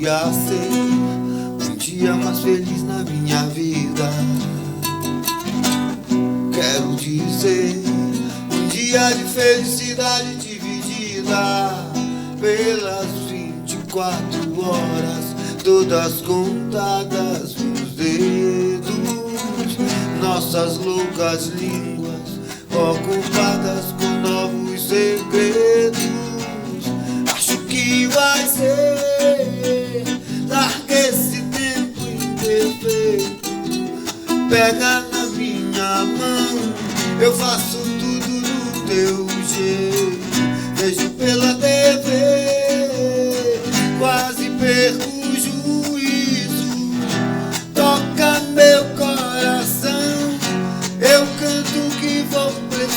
podia ser um dia mais feliz na minha vida. Quero dizer, um dia de felicidade dividida pelas 24 horas, todas contadas nos dedos. Nossas loucas línguas ocupadas com novos segredos. Acho que vai ser, larga esse tempo imperfeito. Pega na minha mão, eu faço tudo no teu jeito. Vejo pela TV, quase perco o juízo. Toca meu coração, eu canto o que for preciso.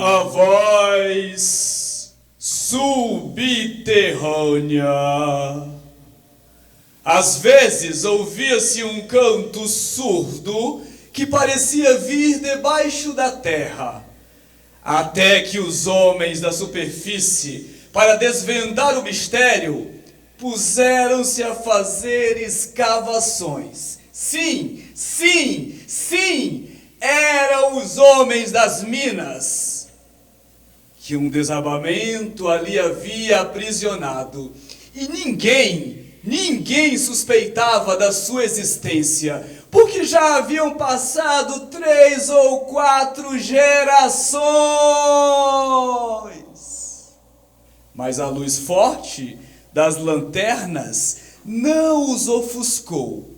A voz subterrânea. Às vezes ouvia-se um canto surdo que parecia vir debaixo da terra, até que os homens da superfície, para desvendar o mistério, puseram-se a fazer escavações. Sim, sim, sim, eram os homens das minas, que um desabamento ali havia aprisionado, e ninguém suspeitava da sua existência, porque já haviam passado 3 ou 4 gerações. Mas a luz forte das lanternas não os ofuscou.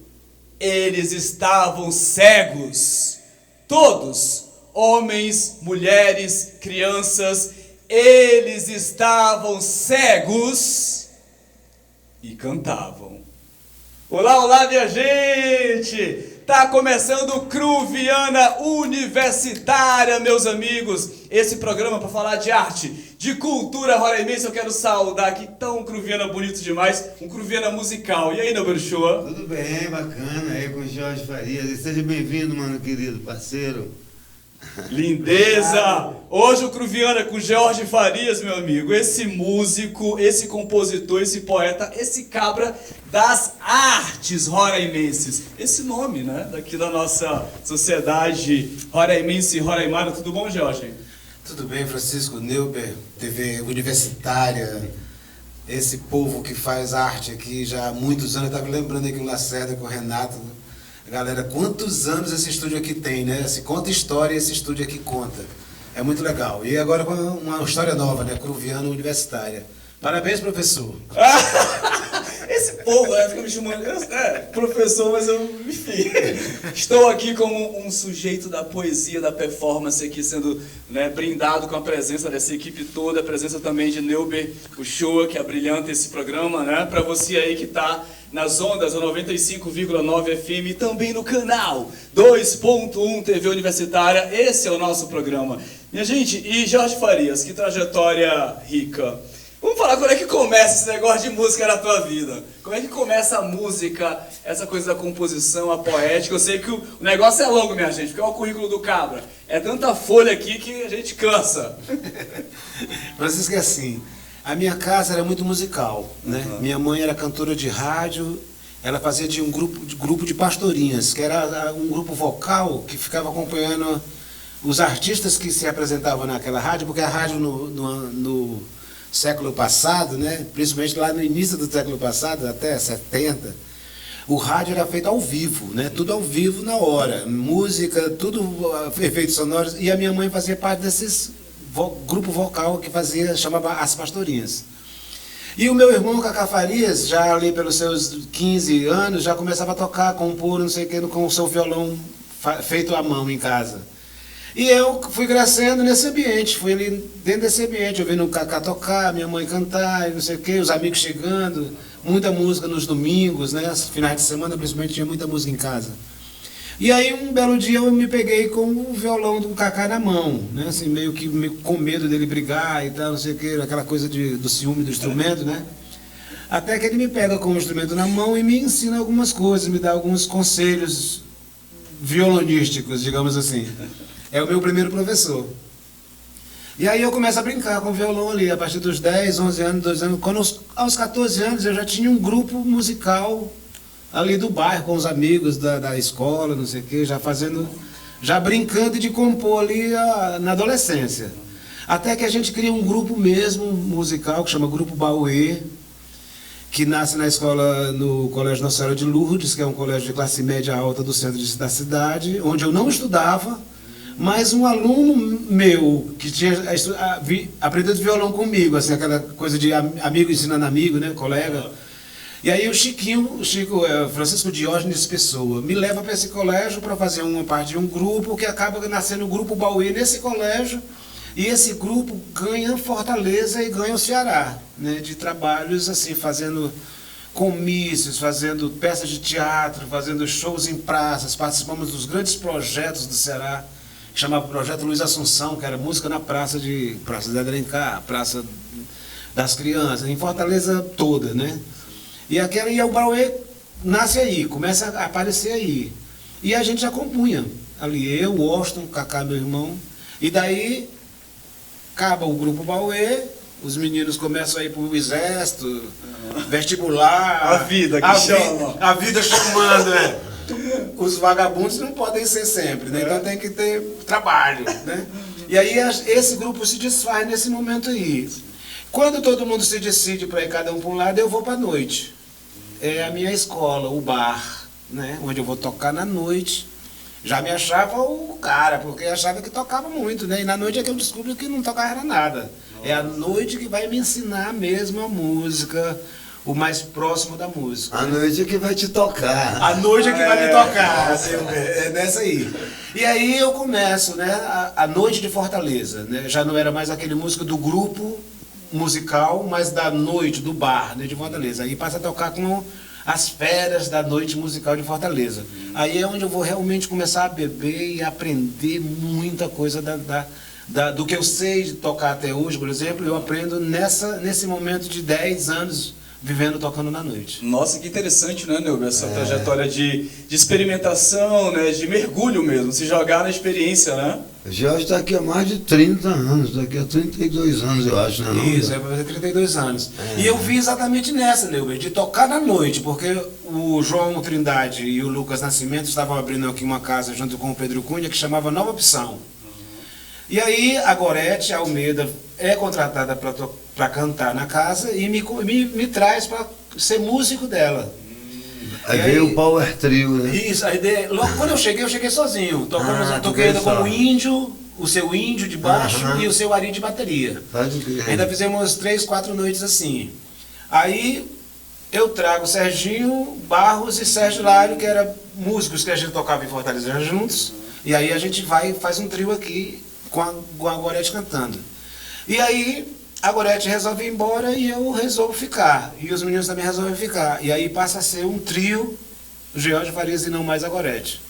Eles estavam cegos, todos, homens, mulheres, crianças, eles estavam cegos e cantavam. Olá, olá, minha gente! Tá começando o Cruviana Universitária, meus amigos. Esse programa para falar de arte, de cultura roraimense. Eu quero saudar aqui, tão Cruviana bonito demais, um Cruviana musical. E aí, Neuber Shoa? Tudo bem, bacana, aí com o Jorge Farias. E seja bem-vindo, mano querido, parceiro. Lindeza! Hoje o Cruviana com Jorge Farias, meu amigo. Esse músico, esse compositor, esse poeta, esse cabra das artes roraimenses. Esse nome, né? Daqui da nossa sociedade roraimense e roraimara. Tudo bom, Jorge? Tudo bem, Francisco, Neuber, TV Universitária. Esse povo que faz arte aqui já há muitos anos. Eu estava lembrando aqui o Lacerda com o Renato. Galera, quantos anos esse estúdio aqui tem, né? Se conta história, esse estúdio aqui conta. É muito legal. E agora com uma história nova, né? Cruviana Universitária. Parabéns, professor. Esse povo, né? Fica me chamando... professor, mas eu... Enfim. Estou aqui como um sujeito da poesia, da performance aqui, sendo, né, brindado com a presença dessa equipe toda, a presença também de Neuber Uchoa, que é brilhante esse programa, né? Para você aí que está nas ondas, a 95,9 FM, e também no canal 2.1 TV Universitária. Esse é o nosso programa. Minha gente, e Jorge Farias, que trajetória rica. Vamos falar como é que começa esse negócio de música na tua vida. Como é que começa a música, essa coisa da composição, a poética. Eu sei que o negócio é longo, minha gente, porque é o currículo do cabra. É tanta folha aqui que a gente cansa. Francisco, é assim, a minha casa era muito musical, né? Uhum. Minha mãe era cantora de rádio, ela fazia de um grupo de pastorinhas, que era um grupo vocal que ficava acompanhando os artistas que se apresentavam naquela rádio, porque a rádio no século passado, né, principalmente lá no início do século passado, até 70, o rádio era feito ao vivo, né, tudo ao vivo na hora, música, tudo, efeitos sonoros, e a minha mãe fazia parte desses grupo vocal que chamava As Pastorinhas. E o meu irmão, Cacá Farias, já ali pelos seus 15 anos, já começava a tocar, compor, não sei o que, com o seu violão feito à mão em casa. E eu fui crescendo nesse ambiente, fui ali dentro desse ambiente, ouvindo o Cacá tocar, minha mãe cantar, não sei o quê, os amigos chegando, muita música nos domingos, né? Finais de semana, principalmente, tinha muita música em casa. E aí um belo dia eu me peguei com o violão do Cacá na mão, né? Assim, meio que com medo dele brigar e tal, não sei o que, aquela coisa do ciúme do instrumento, né? Até que ele me pega com o instrumento na mão e me ensina algumas coisas, me dá alguns conselhos violonísticos, digamos assim. É o meu primeiro professor. E aí eu começo a brincar com o violão ali, a partir dos 10, 11 anos, 12 anos. Quando aos 14 anos eu já tinha um grupo musical ali do bairro, com os amigos da escola, não sei o quê, já brincando de compor ali na adolescência. Até que a gente cria um grupo mesmo musical, que chama Grupo Bauê, que nasce na escola, no Colégio Nossa Senhora de Lourdes, que é um colégio de classe média alta do centro da cidade, onde eu não estudava, mas um aluno meu, que tinha aprendido violão comigo, assim, aquela coisa de amigo ensinando amigo, né, colega. E aí o Francisco Diógenes Pessoa, me leva para esse colégio para fazer uma parte de um grupo que acaba nascendo o Grupo Bauê nesse colégio, e esse grupo ganha Fortaleza e ganha o Ceará, né, de trabalhos assim, fazendo comícios, fazendo peças de teatro, fazendo shows em praças, participamos dos grandes projetos do Ceará, que chamava Projeto Luiz Assunção, que era música na Praça de Alencar, Praça das Crianças, em Fortaleza toda, né? E o Bauê nasce aí, começa a aparecer aí. E a gente já compunha ali, eu, Washington, Cacá, meu irmão, e daí acaba o Grupo Bauê, os meninos começam a ir para o exército, vestibular. A vida que chama. A vida chamando, é. Os vagabundos não podem ser sempre, né? Então tem que ter trabalho, né? E aí esse grupo se desfaz nesse momento aí. Quando todo mundo se decide para ir cada um para um lado, eu vou para a noite. É a minha escola, o bar, né? Onde eu vou tocar na noite. Já me achava o cara, porque achava que tocava muito, né? E na noite é que eu descubro que não tocava nada. É a noite que vai me ensinar mesmo a música, o mais próximo da música. A noite é que vai te tocar. A noite é que vai me tocar, assim, é nessa aí. E aí eu começo, né? A noite de Fortaleza, né? Já não era mais aquele músico do grupo musical, mas da noite, do bar, né, de Fortaleza. Aí passa a tocar com as férias da noite musical de Fortaleza. Aí é onde eu vou realmente começar a beber e aprender muita coisa do que eu sei de tocar até hoje, por exemplo, eu aprendo nesse momento de 10 anos vivendo tocando na noite. Nossa, que interessante, né, Neuber? Essa trajetória de experimentação, né, de mergulho mesmo, se jogar na experiência, né? O Jorge está aqui há mais de 30 anos, daqui a 32 anos, eu acho, né? Isso, vai fazer 32 anos. E eu vi exatamente nessa, Neuber, de tocar na noite, porque o João Trindade e o Lucas Nascimento estavam abrindo aqui uma casa junto com o Pedro Cunha, que chamava Nova Opção. E aí a Gorete Almeida é contratada para cantar na casa e me traz para ser músico dela. Aí veio o Power Trio, né? Isso, a ideia, logo quando eu cheguei sozinho. Toquei ainda com o índio, o seu índio de baixo e o seu Ari de bateria. Ainda fizemos 3, 4 noites assim. Aí eu trago Serginho Barros e Sérgio Lário, que eram músicos que a gente tocava em Fortaleza juntos. E aí a gente vai e faz um trio aqui com a Gorete cantando. E aí a Gorete resolve ir embora e eu resolvo ficar. E os meninos também resolvem ficar. E aí passa a ser um trio, George Farias e não mais a Gorete.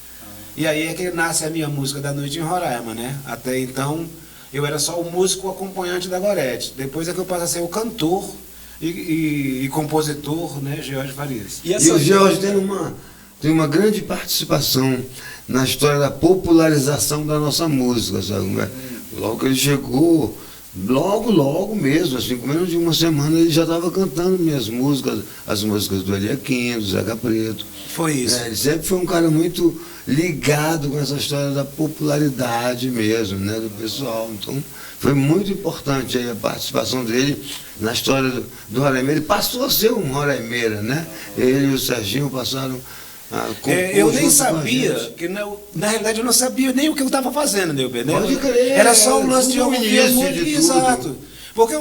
E aí é que nasce a minha música da noite em Roraima, né? Até então eu era só o músico acompanhante da Gorete. Depois é que eu passo a ser o cantor e compositor, né, George Farias. E o George tem uma grande participação na história da popularização da nossa música, sabe? Logo que ele chegou, logo mesmo, assim, com menos de uma semana, ele já estava cantando minhas músicas, as músicas do Eliaquim, do Zeca Preto. Foi isso. Ele sempre foi um cara muito ligado com essa história da popularidade mesmo, né, do pessoal. Então, foi muito importante aí a participação dele na história do Roraimeira. Ele passou a ser um Roraimeira, né? Ele e o Serginho passaram... eu nem sabia, que na realidade eu não sabia nem o que eu estava fazendo, Neuber, né? Pode crer, era só um lance de ouvir muito, exato. Porque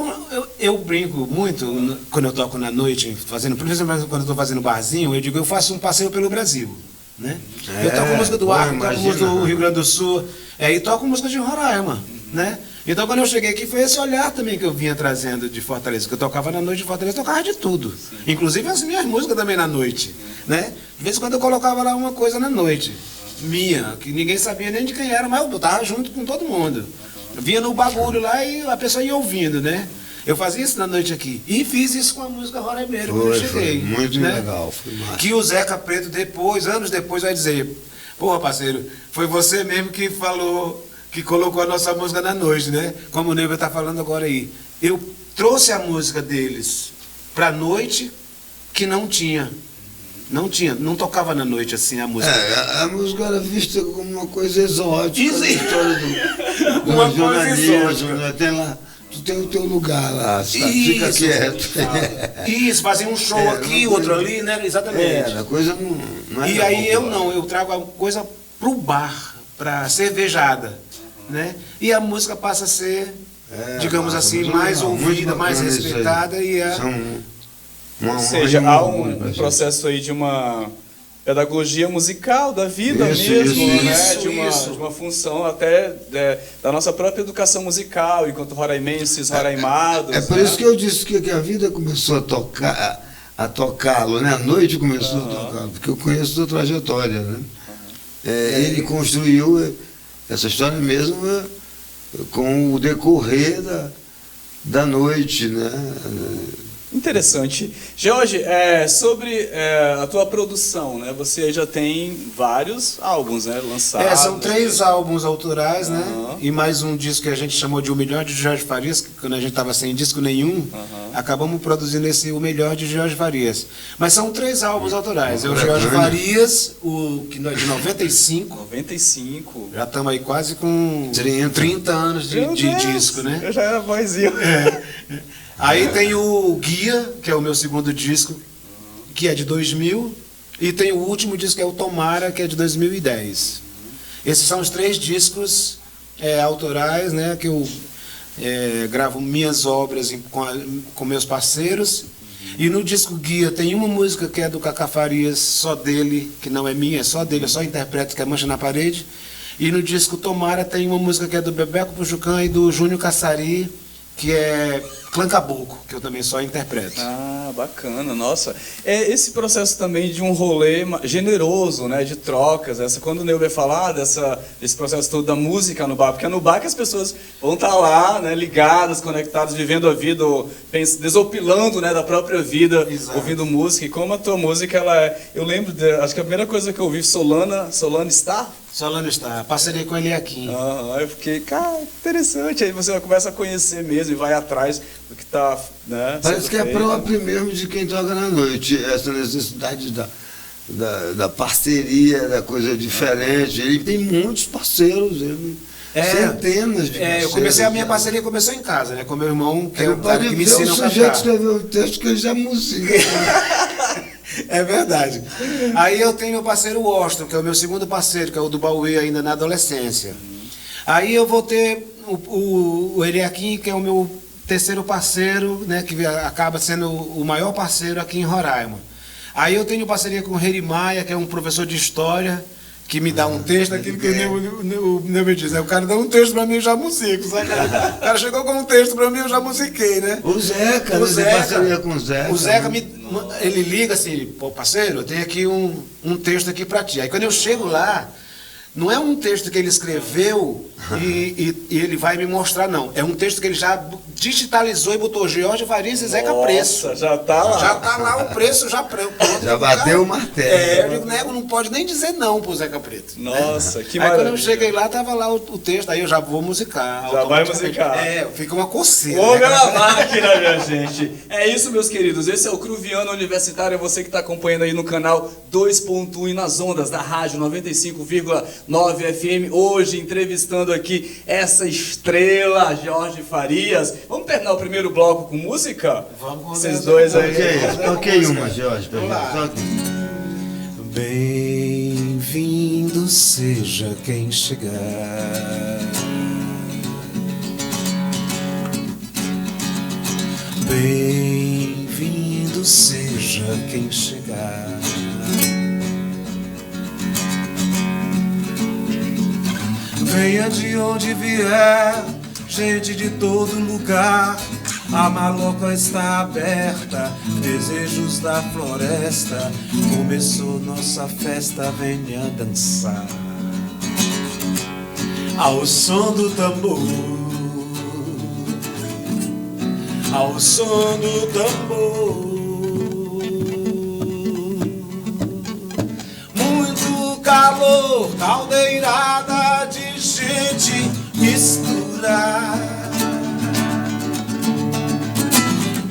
eu brinco muito quando eu toco na noite, principalmente quando eu estou fazendo barzinho, eu digo, eu faço um passeio pelo Brasil, né? Eu toco música do Acre, toco música do Rio Grande do Sul, e toco música de Roraima, né? Então quando eu cheguei aqui foi esse olhar também que eu vinha trazendo de Fortaleza, que eu tocava na noite de Fortaleza, eu tocava de tudo, inclusive as minhas músicas também na noite, né? De vez em quando eu colocava lá uma coisa na noite, minha, que ninguém sabia nem de quem era, mas eu tava junto com todo mundo. Eu vinha no bagulho lá e a pessoa ia ouvindo, né? Eu fazia isso na noite aqui. E fiz isso com a música Roraimeira quando eu cheguei. Foi muito né? legal, foi massa. Que o Zeca Preto depois, anos depois, vai dizer: porra, parceiro, foi você mesmo que falou, que colocou a nossa música na noite, né? Como o Neuber tá falando agora aí. Eu trouxe a música deles pra noite que não tinha. Não tocava na noite assim a música. A música era vista como uma coisa exótica. Isso aí. Uma coisa exótica. Né? Tem lá, tu tem o teu lugar lá, fica quieto. Isso, fazia um show aqui, outro ali, né? Exatamente. A coisa não E aí eu trago a coisa pro bar, pra cervejada, né? E a música passa a ser, digamos assim, mais ouvida, mais respeitada e ou seja, há um processo aí de uma pedagogia musical da vida de uma função até da nossa própria educação musical, enquanto roraimenses, roraimados. É por isso que eu disse que a vida começou a tocá-lo, né? A noite começou a tocá-lo, porque eu conheço a trajetória, né? Ele construiu essa história mesmo com o decorrer da noite, né? Interessante. Jorge, sobre a tua produção, né? Você já tem vários álbuns, né, lançados. São 3 álbuns autorais, né? E mais um disco que a gente chamou de O Melhor de Jorge Farias, que quando a gente estava sem disco nenhum, acabamos produzindo esse O Melhor de Jorge Farias. Mas são 3 álbuns autorais. É o Jorge Farias, que é de 95. 95. Já estamos aí quase com 30 anos de disco, né? Eu já era vozinho. Aí tem o Guia, que é o meu segundo disco, que é de 2000, e tem o último disco, que é o Tomara, que é de 2010. Esses são os 3 discos autorais, né, que eu gravo minhas obras com meus parceiros. E no disco Guia tem uma música que é do Cacá Farias, só dele, que não é minha, é só dele, eu só interpreto, que é Mancha na Parede. E no disco Tomara tem uma música que é do Bebeco Pujucã e do Júnior Cassari, que é Clã Caboclo, que eu também só interpreto. Ah, bacana, nossa. Esse processo também de um rolê generoso, né, de trocas, quando o Neuber falar desse processo todo da música no bar, porque é no bar que as pessoas vão estar lá, né, ligadas, conectadas, vivendo a vida, desopilando, né, da própria vida, Exato. Ouvindo música, e como a tua música, eu lembro, acho que a primeira coisa que eu ouvi, Solana Star? Solano está, parceria com ele aqui. Eu fiquei, cara, interessante. Aí você começa a conhecer mesmo e vai atrás do que está, né? Parece que é próprio mesmo de quem toca na noite, essa necessidade da parceria, da coisa diferente. Ele tem muitos parceiros, centenas de parceiros. Eu comecei, a minha parceria começou em casa, né? Com meu irmão, que é o cara que me ensina a cantar. O sujeito escreveu o texto que ele já música. É verdade. Aí eu tenho meu parceiro Washington, que é o meu segundo parceiro, que é o do Bauê ainda na adolescência. Aí eu vou ter o Eliakim, que é o meu terceiro parceiro, né, que acaba sendo o maior parceiro aqui em Roraima. Aí eu tenho parceria com o Reri Maia, que é um professor de história, que me dá um texto, aquilo que o Neuber diz, né? O cara dá um texto pra mim, eu já musico, sabe? O cara chegou com um texto pra mim, eu já musiquei, né? O Zeca, parceria com o Zeca. O Zeca, ele liga assim, pô, parceiro, eu tenho aqui um texto aqui pra ti. Aí quando eu chego lá, não é um texto que ele escreveu e ele vai me mostrar, não. É um texto que ele já digitalizou e botou Jorge Farias e Zeca Preço. Já tá lá. Já tá lá o preço, já pronto. Já bateu o martelo. Eu digo, nego, não pode nem dizer não pro Zeca Preto. Nossa, que maravilha. Aí quando eu cheguei lá, tava lá o texto, aí eu já vou musicar. Já vai musicar. Fica uma coceira. Ô, pela máquina, minha gente. É isso, meus queridos. Esse é o Cruviano Universitário. É você que está acompanhando aí no canal 2.1 e nas ondas da rádio 95,9 FM. Hoje, entrevistando aqui essa estrela, Jorge Farias. Vamos terminar o primeiro bloco com música? Vamos. Vocês dois aí. Toquei uma, Jorge. Bem-vindo seja quem chegar. Bem-vindo seja quem chegar. Venha de onde vier, gente de todo lugar. A maloca está aberta, desejos da floresta. Começou nossa festa, venha dançar. ao som do tambor, ao som do tambor. Muito calor, caldeirada de gente misturar.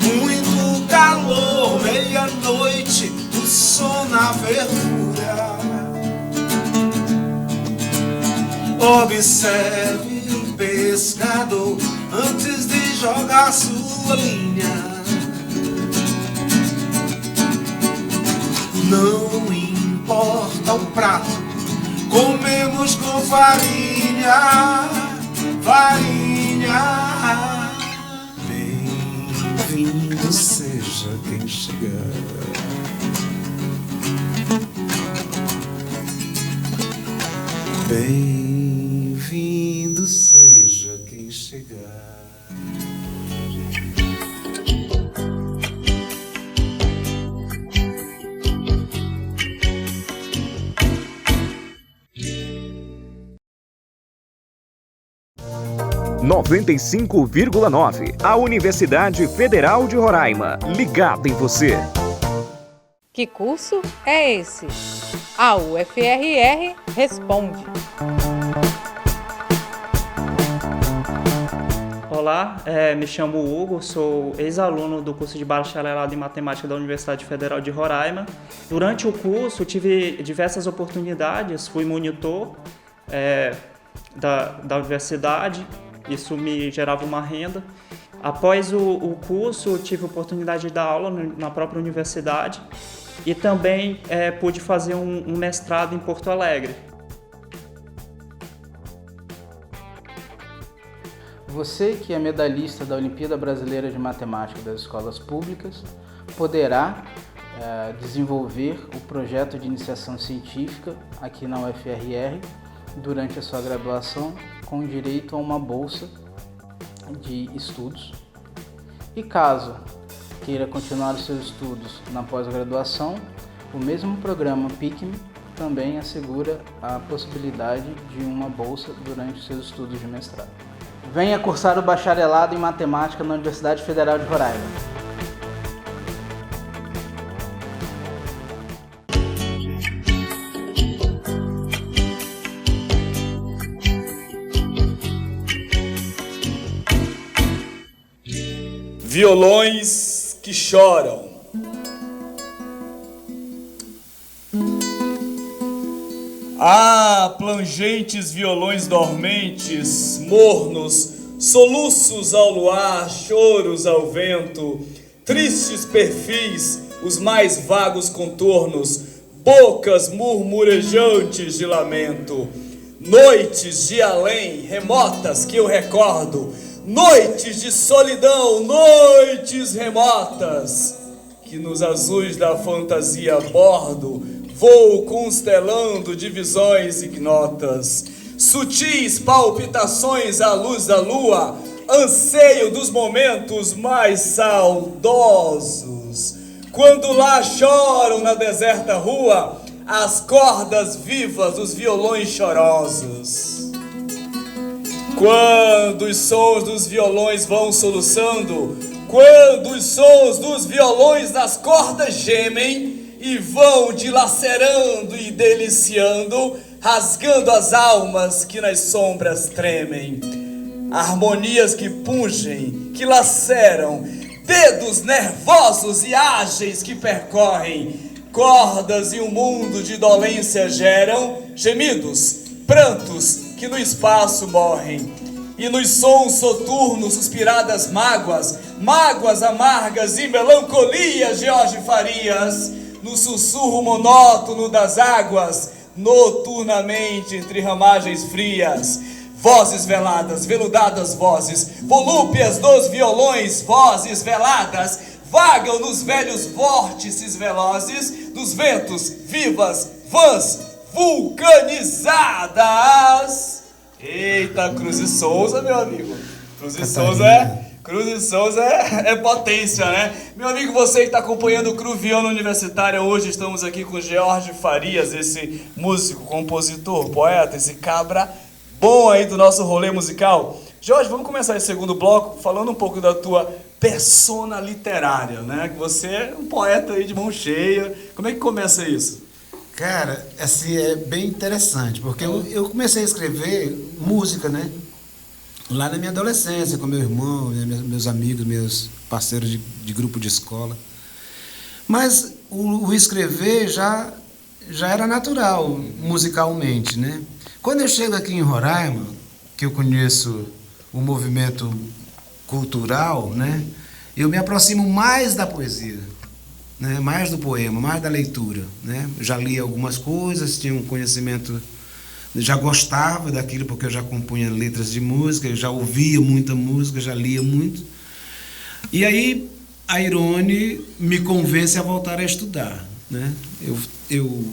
Muito calor, meia-noite, o som na fervura. Observe o pescador antes de jogar sua linha. Não importa o prato, comemos com farinha, farinha. Bem-vindo seja quem chegar. Bem-vindo seja quem chegar. Noventa e 95,9. A Universidade Federal de Roraima. Ligada em você. Que curso é esse? A UFRR responde. Olá, me chamo Hugo, sou ex-aluno do curso de bacharelado em matemática da Universidade Federal de Roraima. Durante o curso tive diversas oportunidades, fui monitor da universidade, isso me gerava uma renda. Após o curso, tive a oportunidade de dar aula na própria universidade e também pude fazer um mestrado em Porto Alegre. Você que é medalhista da Olimpíada Brasileira de Matemática das Escolas Públicas poderá desenvolver o projeto de iniciação científica aqui na UFRR durante a sua graduação com direito a uma bolsa de estudos. E caso queira continuar os seus estudos na pós-graduação, o mesmo programa PICME também assegura a possibilidade de uma bolsa durante os seus estudos de mestrado. Venha cursar o bacharelado em matemática na Universidade Federal de Roraima. Violões que choram. Ah, plangentes violões dormentes, mornos, soluços ao luar, choros ao vento, tristes perfis, os mais vagos contornos, bocas murmurejantes de lamento, noites de além, remotas que eu recordo, noites de solidão, noites remotas, que nos azuis da fantasia bordo, vou constelando divisões ignotas, sutis palpitações à luz da lua, anseio dos momentos mais saudosos, quando lá choram na deserta rua as cordas vivas dos violões chorosos. Quando os sons dos violões vão soluçando, quando os sons dos violões nas cordas gemem e vão dilacerando e deliciando, rasgando as almas que nas sombras tremem. Harmonias que pungem, que laceram, dedos nervosos e ágeis que percorrem, cordas e um mundo de dolência geram, gemidos, prantos que no espaço morrem. E nos sons soturnos suspiradas mágoas, mágoas amargas e melancolias, Jorge Farias, no sussurro monótono das águas, noturnamente entre ramagens frias, vozes veladas, veludadas vozes, volúpias dos violões, vozes veladas, vagam nos velhos vórtices velozes dos ventos, vivas, vãs, vulcanizadas. Eita, Cruz e Souza, meu amigo. Cruz e Souza é potência, né? Meu amigo, você que está acompanhando o Cruviano Universitária, hoje estamos aqui com Jorge Farias, esse músico, compositor, poeta, esse cabra bom aí do nosso rolê musical. Jorge, vamos começar esse segundo bloco falando um pouco da tua persona literária, né? Que você é um poeta aí de mão cheia. Como é que começa isso? Cara, assim, é bem interessante, porque eu comecei a escrever música, né? Lá na minha adolescência, com meu irmão, né? Meus amigos, meus parceiros de grupo de escola. Mas o escrever já era natural, musicalmente, né? Quando eu chego aqui em Roraima, que eu conheço o movimento cultural, né? Eu me aproximo mais da poesia, né? Mais do poema, mais da leitura, né? Já li algumas coisas, tinha um conhecimento, já gostava daquilo porque eu já compunha letras de música, eu já ouvia muita música, já lia muito. E aí a Irone me convence a voltar a estudar, né? Eu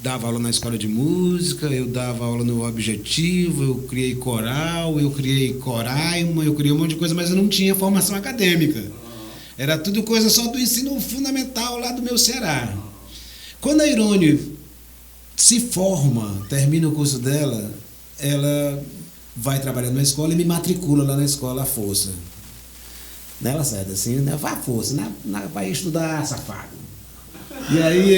dava aula na escola de música, eu dava aula no Objetivo, eu criei coral, eu criei Coraima, eu criei um monte de coisa, mas eu não tinha formação acadêmica. Era tudo coisa só do ensino fundamental lá do meu Ceará. Quando a Irone se forma, termina o curso dela, ela vai trabalhar na escola e me matricula lá na escola à força. Ela sai assim, né? Vai à força, vai estudar, safado. E aí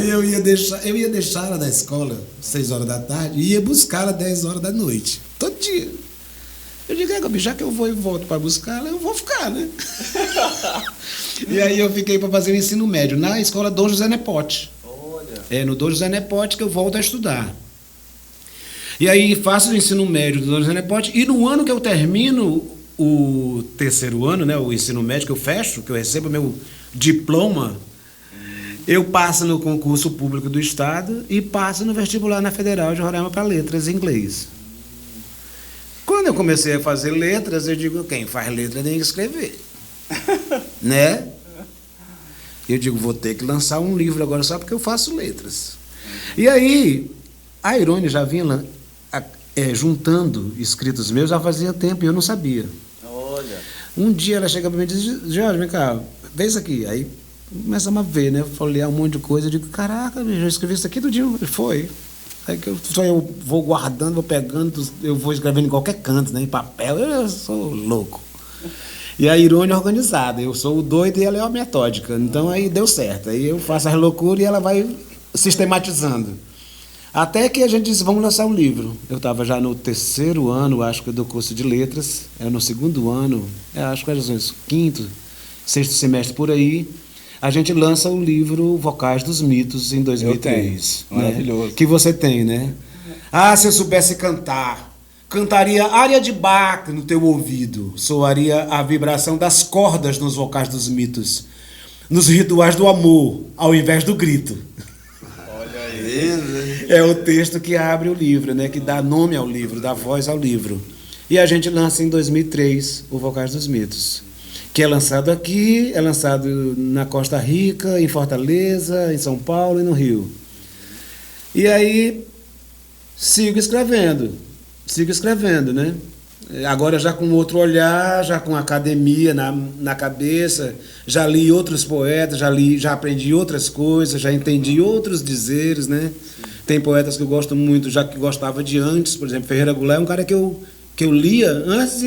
eu ia deixar ela da escola 6 horas da tarde e ia buscar ela 10 horas da noite, todo dia. Eu digo, já que eu vou e volto para buscar ela, eu vou ficar, né? E aí eu fiquei para fazer o ensino médio na escola Dom José Nepote. Olha. É no Dom José Nepote que eu volto a estudar. E aí faço o ensino médio do Dom José Nepote, e no ano que eu termino o terceiro ano, né, o ensino médio que eu fecho, que eu recebo meu diploma, eu passo no concurso público do Estado e passo no vestibular na Federal de Roraima para letras em inglês. Quando eu comecei a fazer letras, eu digo, quem faz letra tem que escrever. Né? Eu digo, vou ter que lançar um livro agora só porque eu faço letras. E aí, a Irone já vinha juntando escritos meus já fazia tempo e eu não sabia. Olha. Um dia ela chega para mim e diz, Jorge, vem cá, vê isso aqui. Aí começamos a ver, né? Folhear um monte de coisa. Eu digo, caraca, eu escrevi isso aqui do dia. Foi. Aí que eu vou guardando, vou pegando, eu vou escrevendo em qualquer canto, né? Em papel, eu sou louco. E a Irone é organizada, eu sou o doido e ela é a metódica. Então aí deu certo. Aí eu faço as loucuras e ela vai sistematizando. Até que a gente disse, vamos lançar um livro. Eu estava já no terceiro ano, acho que do curso de letras, era no segundo ano, acho que era no quinto, sexto semestre por aí. A gente lança o livro Vocais dos Mitos em 2003. Né? Maravilhoso. Que você tem, né? Ah, se eu soubesse cantar, cantaria área de Bach no teu ouvido, soaria a vibração das cordas nos vocais dos mitos, nos rituais do amor, ao invés do grito. Olha aí. É o texto que abre o livro, né? Que dá nome ao livro, dá voz ao livro. E a gente lança em 2003 o Vocais dos Mitos, que é lançado aqui, é lançado na Costa Rica, em Fortaleza, em São Paulo e no Rio. E aí, sigo escrevendo, né? Agora já com outro olhar, já com academia na cabeça, já li outros poetas, já aprendi outras coisas, já entendi outros dizeres, né? Tem poetas que eu gosto muito, já que gostava de antes, por exemplo, Ferreira Goulart é um cara que eu lia antes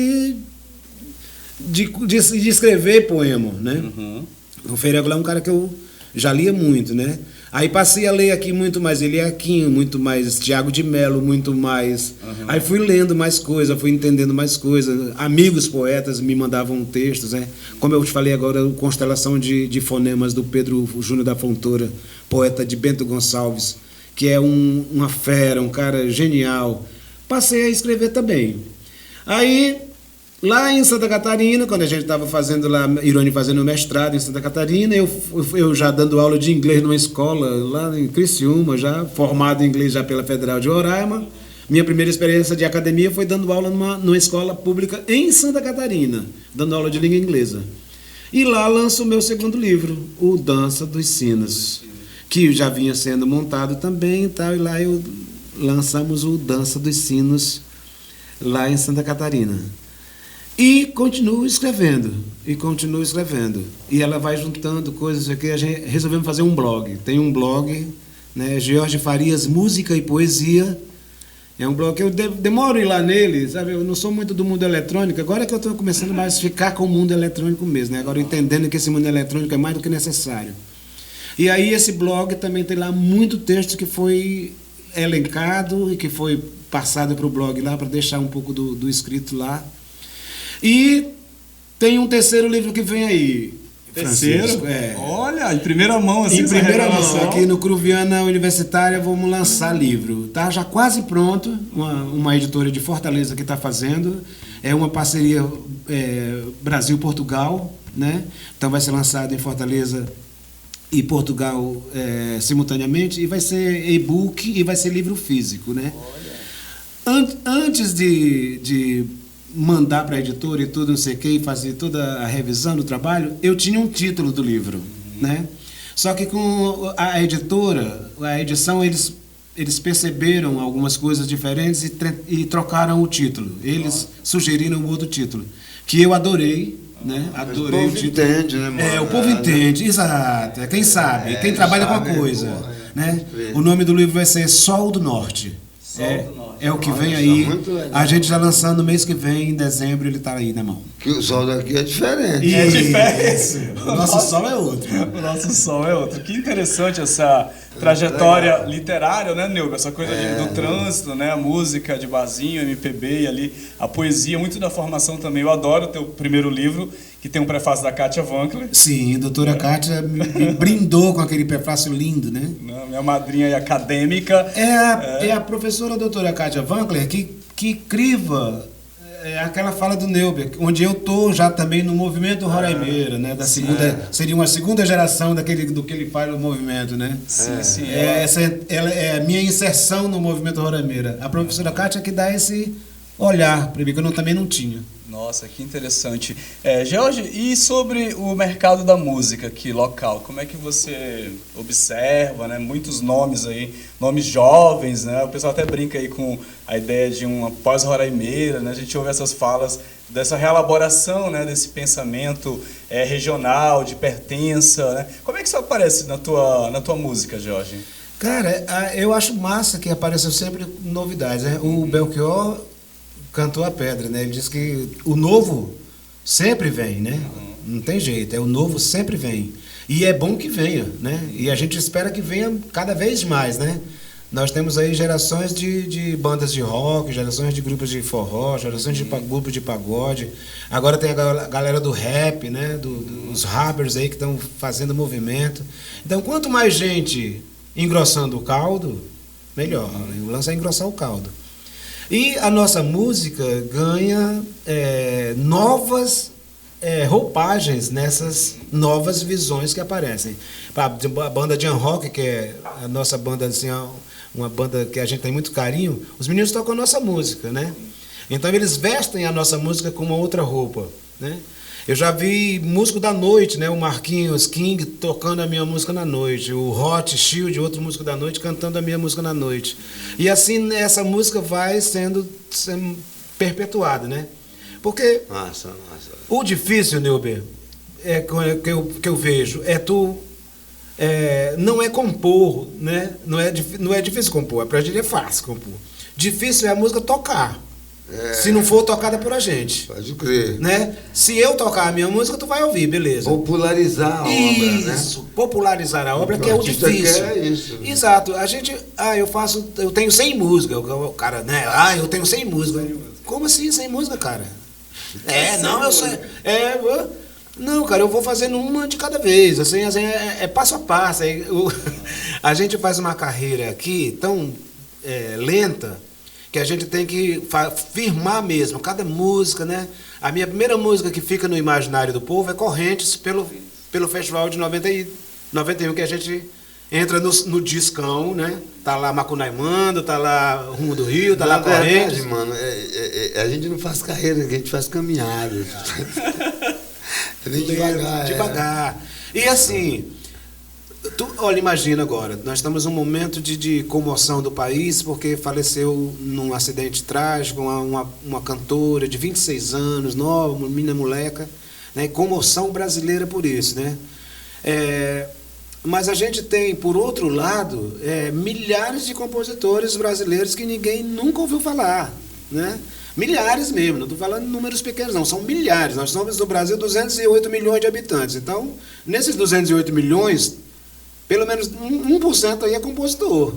de escrever poema, né? Uhum. O Ferreira Goulart é um cara que eu já lia muito, né? Aí passei a ler aqui muito mais Eliaquim, muito mais Tiago de Mello, muito mais... Uhum. Aí fui lendo mais coisas, fui entendendo mais coisas. Amigos poetas me mandavam textos, né? Como eu te falei agora, Constelação de Fonemas, do Pedro Júnior da Fontoura, poeta de Bento Gonçalves, que é uma fera, um cara genial. Passei a escrever também. Aí... Lá em Santa Catarina, quando a gente estava fazendo lá, Irone fazendo mestrado em Santa Catarina, eu já dando aula de inglês numa escola lá em Criciúma, já formado em inglês já pela Federal de Roraima. Minha primeira experiência de academia foi dando aula numa escola pública em Santa Catarina, dando aula de língua inglesa. E lá lanço o meu segundo livro, O Dança dos Sinos, que já vinha sendo montado também e tal, e lá lançamos o Dança dos Sinos lá em Santa Catarina. E continuo escrevendo. E ela vai juntando coisas aqui. A gente resolvemos fazer um blog. Tem um blog, né? Jorge Farias Música e Poesia, É um blog que eu demoro a ir lá nele, sabe? Eu não sou muito do mundo eletrônico, agora que eu estou começando mais a ficar com o mundo eletrônico mesmo, né? Agora entendendo que esse mundo eletrônico é mais do que necessário. E aí esse blog também tem lá muito texto que foi elencado e que foi passado para o blog lá, para deixar um pouco do escrito lá. E tem um terceiro livro que vem aí. Terceiro? Francisco, é. Olha, em primeira mão, assim. Em primeira mão, aqui no Cruviana Universitária vamos lançar livro. Tá já quase pronto, uma editora de Fortaleza que está fazendo. É uma parceria Brasil-Portugal, né? Então vai ser lançado em Fortaleza e Portugal simultaneamente, e vai ser e-book e vai ser livro físico, né? Antes de mandar para a editora e tudo, não sei o que, e fazer toda a revisão do trabalho, eu tinha um título do livro, né? Só que com a editora, a edição, eles perceberam algumas coisas diferentes e trocaram o título. Eles sugeriram um outro título, que eu adorei, né? Adorei o título. O povo entende, né, mano? O povo entende, exato. Quem sabe, quem trabalha com a coisa, né? O nome do livro vai ser Sol do Norte. É o que vem aí. A gente já lançando no mês que vem, em dezembro, ele está aí na mão. Que o sol daqui é diferente. É diferente. O nosso sol é outro. O nosso sol é outro. Que interessante essa trajetória literária, né, Neuber? Essa coisa do trânsito, né? A música de barzinho, MPB e ali a poesia, muito da formação também. Eu adoro o teu primeiro livro, que tem um prefácio da Kátia Wankler. Sim, a doutora Kátia me brindou com aquele prefácio lindo, né? Minha madrinha acadêmica. É a professora doutora Kátia Wankler que criva aquela fala do Neuber, onde eu estou já também no movimento Roraimeira, né? Seria uma segunda geração do que ele faz no movimento, né? Sim. Ela é a minha inserção no movimento Roraimeira. A professora Kátia que dá esse olhar para mim, que eu também não tinha. Nossa, que interessante. Jorge, e sobre o mercado da música aqui, local, como é que você observa, né? Muitos nomes aí, nomes jovens, né? O pessoal até brinca aí com a ideia de uma pós-Roraimeira, né? A gente ouve essas falas dessa reelaboração, né? Desse pensamento regional, de pertença, né? Como é que isso aparece na tua música, Jorge? Cara, eu acho massa que aparecem sempre novidades, né? O Belchior cantou a pedra, né? Ele disse que o novo sempre vem, né? Não tem jeito, o novo sempre vem. E é bom que venha, né? E a gente espera que venha cada vez mais, né? Nós temos aí gerações de bandas de rock, gerações de grupos de forró, gerações de grupos de pagode. Agora tem a galera do rap, né? Dos rappers aí que estão fazendo movimento. Então, quanto mais gente engrossando o caldo, melhor. O lance é engrossar o caldo. E a nossa música ganha novas roupagens nessas novas visões que aparecem. A banda Jan Rock, que é a nossa banda, assim, uma banda que a gente tem muito carinho, os meninos tocam a nossa música, né? Então eles vestem a nossa música com uma outra roupa, né? Eu já vi músico da noite, né? O Marquinhos King tocando a minha música na noite, o Hot Shield, outro músico da noite, cantando a minha música na noite. E assim essa música vai sendo perpetuada, né? Porque o difícil, Neuber, que eu vejo, não é compor, né? Não é difícil compor, pra gente é fácil compor. Difícil é a música tocar. Se não for tocada por a gente. Pode crer. Né? Se eu tocar a minha música, tu vai ouvir, beleza. Popularizar a obra, né? Isso, popularizar a obra, que é o difícil. Quer isso. Exato. A gente, eu tenho 100 músicas. O cara, né? Eu tenho 100 músicas. Como assim 100 músicas, cara? Eu sei. Não, cara, eu vou fazendo uma de cada vez. Assim, é passo a passo. A gente faz uma carreira aqui tão lenta, que a gente tem que firmar mesmo, cada música, né? A minha primeira música que fica no imaginário do povo é Correntes, pelo festival de 91, que a gente entra no discão, né? Tá lá Macunaímando, tá lá Rumo do Rio, tá lá Correntes. Verdade, mano, a gente não faz carreira, a gente faz caminhada. Devagar. E assim, olha, imagina agora, nós estamos num momento de comoção do país, porque faleceu num acidente trágico uma cantora de 26 anos, nova, uma menina moleca, né? Comoção brasileira por isso, né? Mas a gente tem, por outro lado, milhares de compositores brasileiros que ninguém nunca ouviu falar, né? Milhares mesmo, não estou falando em números pequenos não, são milhares. Nós somos no Brasil 208 milhões de habitantes. Então, nesses 208 milhões, pelo menos 1% aí é compositor.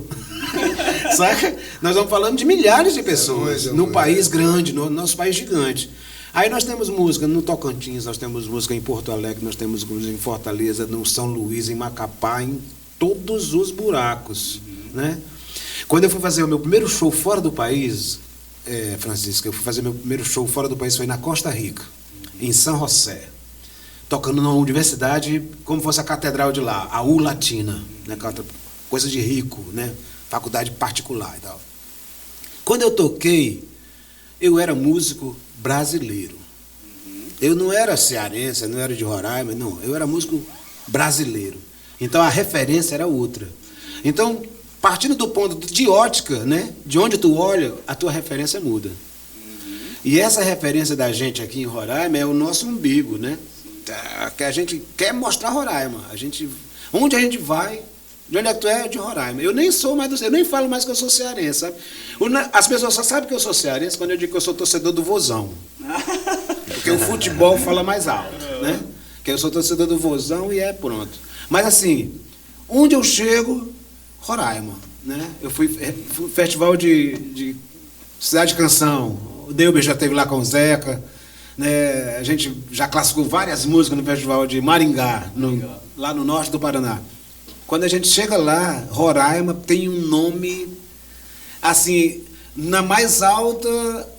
Saca? Nós estamos falando de milhares de pessoas no país grande, no nosso país gigante. Aí nós temos música no Tocantins, nós temos música em Porto Alegre, nós temos música em Fortaleza, no São Luís, em Macapá, em todos os buracos, né? Quando eu fui fazer o meu primeiro show fora do país, Francisco, eu fui fazer meu primeiro show fora do país, foi na Costa Rica, em São José, tocando numa universidade como fosse a catedral de lá, a U Latina, né? Coisa de rico, né? Faculdade particular e tal. Quando eu toquei, eu era músico brasileiro. Eu não era cearense, eu não era de Roraima, não. Eu era músico brasileiro. Então a referência era outra. Então, partindo do ponto de ótica, né, de onde tu olha, a tua referência muda. E essa referência da gente aqui em Roraima é o nosso umbigo, né? Que a gente quer mostrar Roraima. Onde a gente vai, de onde é que tu é? De Roraima. Eu nem sou mais do eu nem falo mais que eu sou cearense, sabe? As pessoas só sabem que eu sou cearense quando eu digo que eu sou torcedor do Vozão. Porque o futebol fala mais alto, né? Que eu sou torcedor do Vozão e pronto. Mas assim, onde eu chego, Roraima, né? Eu fui festival de Cidade de Canção. O Delber já esteve lá com o Zeca, né? A gente já classificou várias músicas no festival de Maringá, lá no norte do Paraná. Quando a gente chega lá, Roraima tem um nome, assim, na mais alta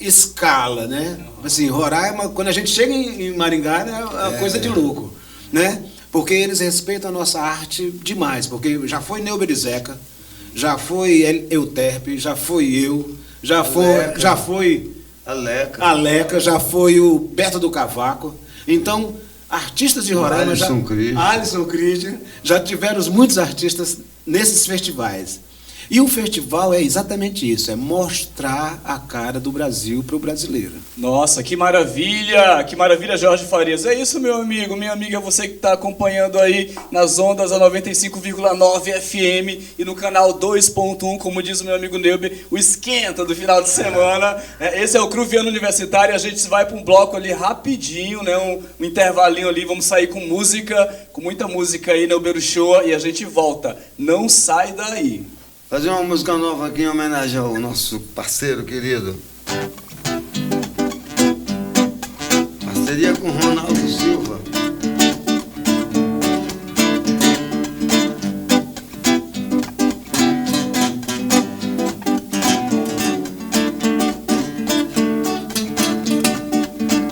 escala, né? Assim, Roraima, quando a gente chega em Maringá, é uma coisa de louco, né? Porque eles respeitam a nossa arte demais, porque já foi Neuber e Zeca, já foi Euterpe, já foi eu, já foi Aleca, já foi o Beto do Cavaco. Então, artistas de Roraima, Alisson Christian, já tiveram muitos artistas nesses festivais. E o festival é exatamente isso, é mostrar a cara do Brasil para o brasileiro. Nossa, que maravilha, Jorge Farias. É isso, meu amigo, minha amiga, você que está acompanhando aí nas ondas da 95,9 FM e no canal 2.1, como diz o meu amigo Neuber, o esquenta do final de semana. Esse é o Cruviano Universitário, a gente vai para um bloco ali rapidinho, né, um intervalinho ali, vamos sair com música, com muita música aí, Neuber Show, e a gente volta. Não sai daí. Fazer uma música nova aqui em homenagem ao nosso parceiro querido. Parceria com Ronaldo Silva.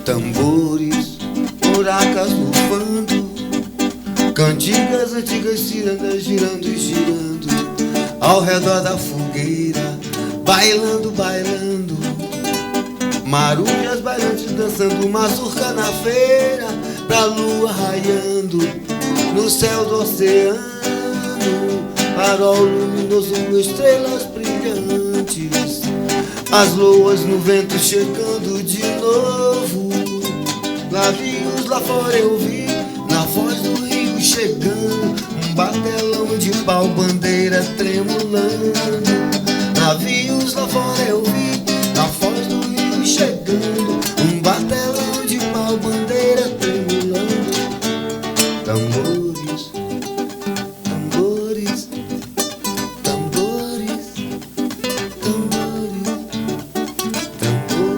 Tambores, buracas bufando, cantigas antigas cirandas girando e girando ao redor da fogueira, bailando, bailando. Marulhas bailantes dançando mazurca na feira, pra lua raiando no céu do oceano. Farol luminoso com estrelas brilhantes, as loas no vento chegando de novo. Navios lá fora eu vi, na voz do rio chegando, um batelão de pau-bandeira tremulando. Navios lá fora eu vi, na foz do rio chegando, um batelão de pau-bandeira tremulando. Tambores, tambores, tambores, tambores, tambores.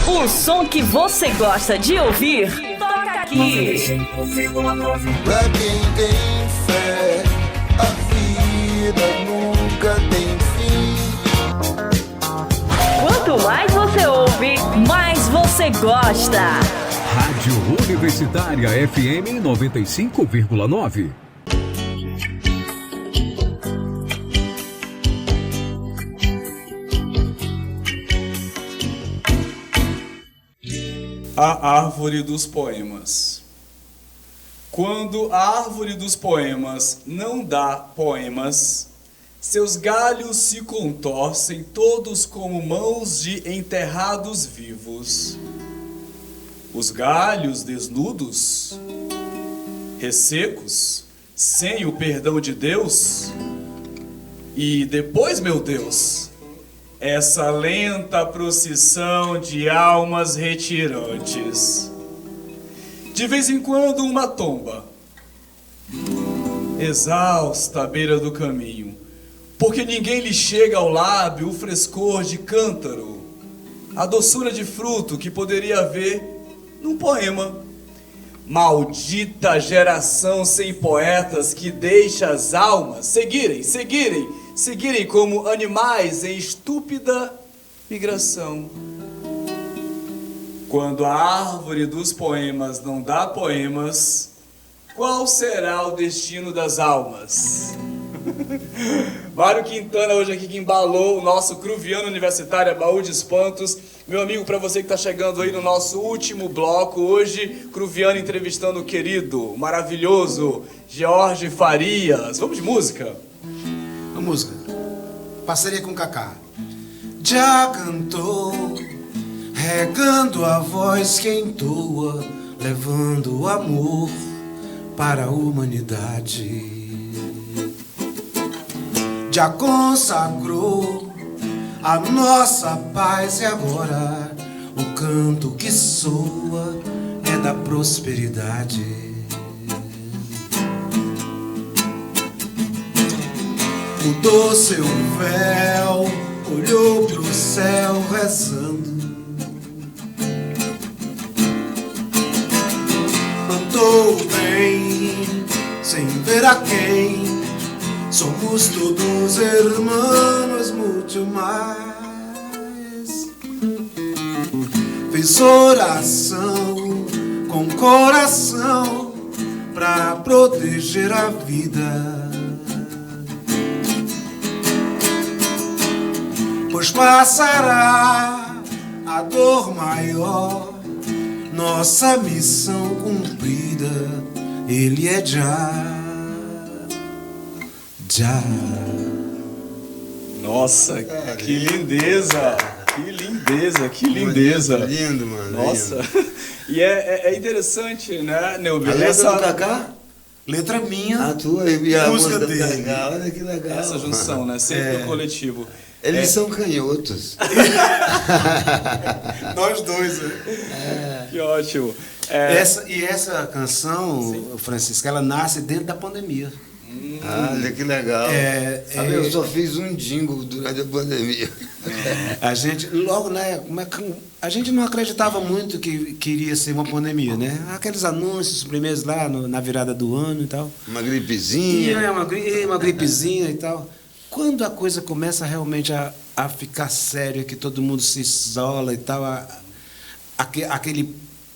O som que você gosta de ouvir, toca aqui. Pra quem tem fé, a vida nunca tem fim. Quanto mais você ouve, mais você gosta. Rádio Universitária FM 95,9. A Árvore dos Poemas. Quando a árvore dos poemas não dá poemas, seus galhos se contorcem todos como mãos de enterrados vivos. Os galhos desnudos, ressecos, sem o perdão de Deus. E depois, meu Deus, essa lenta procissão de almas retirantes. De vez em quando uma tomba, exausta à beira do caminho, porque ninguém lhe chega ao lábio o frescor de cântaro, a doçura de fruto que poderia haver num poema. Maldita geração sem poetas que deixa as almas seguirem como animais em estúpida migração. Quando a árvore dos poemas não dá poemas, qual será o destino das almas? Mário Quintana hoje aqui que embalou o nosso Cruviano Universitário, Baú de Espantos. Meu amigo, para você que está chegando aí no nosso último bloco, hoje, Cruviano entrevistando o querido, maravilhoso Jorge Farias. Vamos de música? A música. Parceria com Kaká. Já cantou, regando a voz que entoa, levando o amor para a humanidade. Já consagrou a nossa paz e agora o canto que soa é da prosperidade. Mudou seu véu, olhou pro céu rezando, mandou o bem sem ver a quem. Somos todos hermanos muito mais. Fez oração com coração pra proteger a vida. Pois passará a dor maior, nossa missão cumprida, ele é já. Nossa, que lindeza! Que lindeza, que lindeza! Lindo, mano. Nossa! Lindo. E é interessante, né, Neuber? A letra do Kaká? Letra minha. A tua e a música música dele. Kaká. Olha que legal. Essa junção, né? Sempre no coletivo. Eles são canhotos. Nós dois, né? Que ótimo. Essa canção, Francisco, ela nasce dentro da pandemia. Olha que legal. Eu só fiz um jingle durante a pandemia. A gente, logo, né? A gente não acreditava muito que iria ser uma pandemia, né? Aqueles anúncios primeiros lá na virada do ano e tal. Uma gripezinha. Uma gripezinha e tal. Quando a coisa começa realmente a ficar séria, que todo mundo se isola e tal,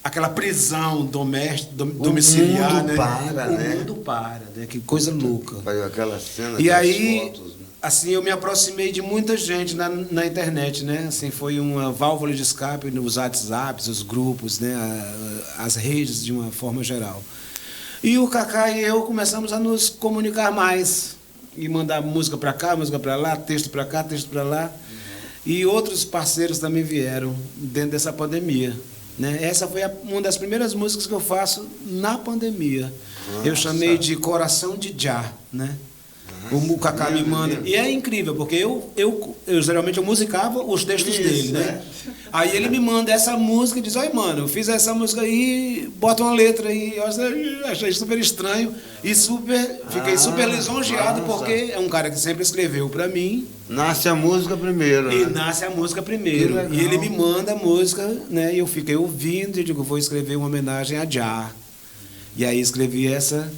aquela prisão domiciliar, mundo né? para, né? O mundo para, né? Que coisa louca. Aquela cena. E aí, fotos, né? assim, eu me aproximei de muita gente na internet, né? Assim, foi uma válvula de escape nos WhatsApps, os grupos, né? As redes de uma forma geral. E o Kaká e eu começamos a nos comunicar mais e mandar música para cá, música para lá, texto para cá, texto para lá. E outros parceiros também vieram dentro dessa pandemia. Né? Essa foi uma das primeiras músicas que eu faço na pandemia. Nossa. Eu chamei de Coração de Já, né? O Kaká me manda. E é incrível, porque eu geralmente eu musicava os textos dele, né? Aí ele me manda essa música e diz: oi, mano, eu fiz essa música aí, bota uma letra aí. Eu achei super estranho e fiquei super lisonjeado, porque é um cara que sempre escreveu pra mim. Nasce a música primeiro, E né? nasce a música primeiro. E ele me manda a música, né? E eu fiquei ouvindo e digo: vou escrever uma homenagem a Já. E aí escrevi essa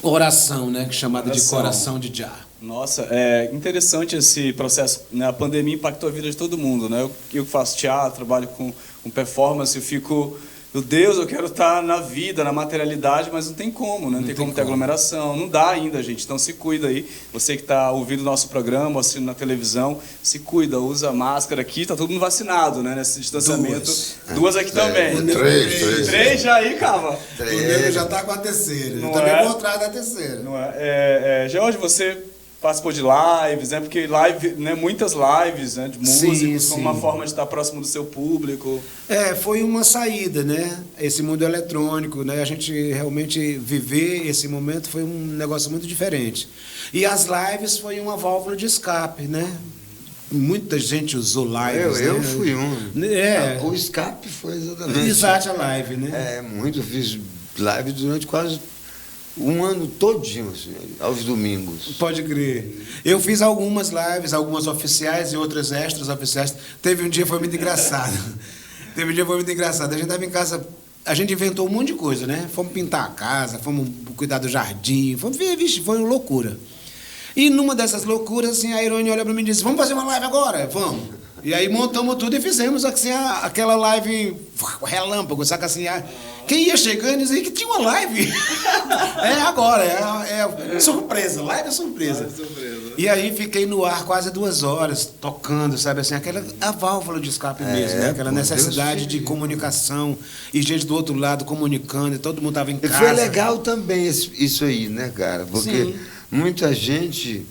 oração, né? Chamada de Coração de Já. Nossa, é interessante esse processo, né? A pandemia impactou a vida de todo mundo, né? Eu faço teatro, trabalho com performance, eu fico meu Deus, eu quero estar na vida, na materialidade, mas não tem como, né? Não tem como ter aglomeração, não dá ainda, gente. Então se cuida aí. Você que está ouvindo o nosso programa, assistindo na televisão, se cuida, usa máscara aqui, tá todo mundo vacinado, né? Nesse distanciamento. Duas aqui também. Três já aí, Cava. O nego já tá com a terceira. Não Eu também é? vou atrás da terceira. Não é? George, você participou de lives, né? Porque live, né? Muitas lives, né? De músicos, como uma forma de estar próximo do seu público. Foi uma saída, né? Esse mundo eletrônico, né? A gente realmente viver esse momento foi um negócio muito diferente. E as lives foi uma válvula de escape, né? Muita gente usou lives. Eu né? fui um. O escape foi exatamente. Exato, a live, né? Muito. Eu fiz live durante quase um ano todinho, assim, aos domingos. Pode crer. Eu fiz algumas lives, algumas oficiais e outras extras oficiais. Teve um dia que foi muito engraçado. A gente estava em casa, a gente inventou um monte de coisa, né? Fomos pintar a casa, fomos cuidar do jardim, foi uma loucura. E numa dessas loucuras, assim, a Irone olha para mim e diz, vamos fazer uma live agora? Vamos. E aí montamos tudo e fizemos assim, aquela live relâmpago, saca assim? Quem ia chegando dizia que tinha uma live. Agora, é surpresa, live é surpresa. E aí fiquei no ar quase 2 horas, tocando, sabe assim, a válvula de escape mesmo, né? Aquela necessidade de comunicação, e gente do outro lado comunicando, e todo mundo estava em casa. E foi legal também isso aí, né, cara? Porque muita gente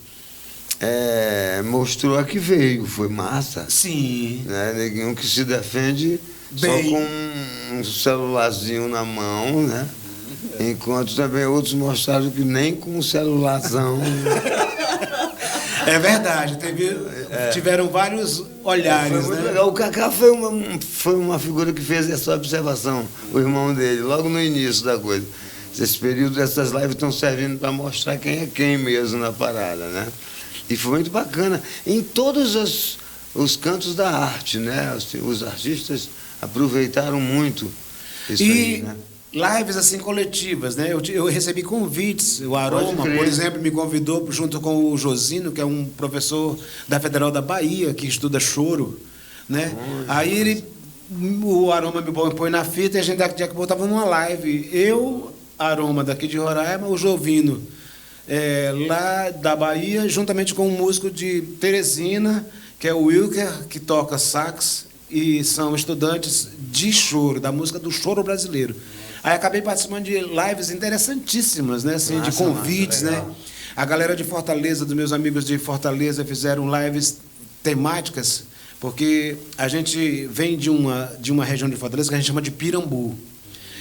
mostrou a que veio, foi massa. Sim. Né? Neguinho que se defende só com um celularzinho na mão, né? Enquanto também outros mostraram que nem com um celularzão. É verdade, tiveram vários olhares. Foi muito legal. O Cacá foi uma figura que fez essa observação, o irmão dele, logo no início da coisa. Esse período dessas lives estão servindo para mostrar quem é quem mesmo na parada, né? E foi muito bacana. Em todos os cantos da arte, né? Os artistas aproveitaram muito isso aí, né? Lives assim coletivas, né? Eu recebi convites. O Aroma, por exemplo, me convidou junto com o Josino, que é um professor da Federal da Bahia, que estuda choro, né? Aí o Aroma me põe na fita e a gente daqui a pouco estava numa live. Eu, Aroma daqui de Roraima, o Jovino lá da Bahia, juntamente com um músico de Teresina, que é o Wilker, que toca sax, e são estudantes de choro, da música do choro brasileiro. Aí acabei participando de lives interessantíssimas, né? Assim, de convites, né? A galera de Fortaleza, dos meus amigos de Fortaleza, fizeram lives temáticas, porque a gente vem de uma região de Fortaleza que a gente chama de Pirambu,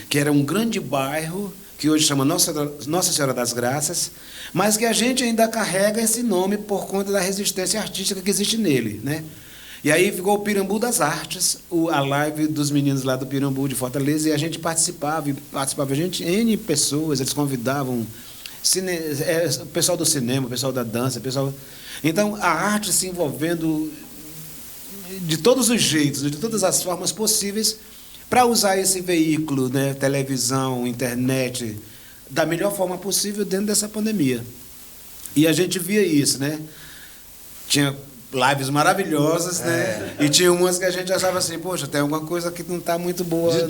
que era um grande bairro que hoje chama Nossa Senhora das Graças, mas que a gente ainda carrega esse nome por conta da resistência artística que existe nele, né? E aí ficou o Pirambu das Artes, a live dos meninos lá do Pirambu de Fortaleza, e a gente participava N pessoas, eles convidavam o pessoal do cinema, o pessoal da dança, Então, a arte se envolvendo de todos os jeitos, de todas as formas possíveis, para usar esse veículo, né, televisão, internet, da melhor forma possível dentro dessa pandemia. E a gente via isso, né? Tinha lives maravilhosas, né? E tinha umas que a gente achava assim, poxa, tem alguma coisa que não está muito boa. De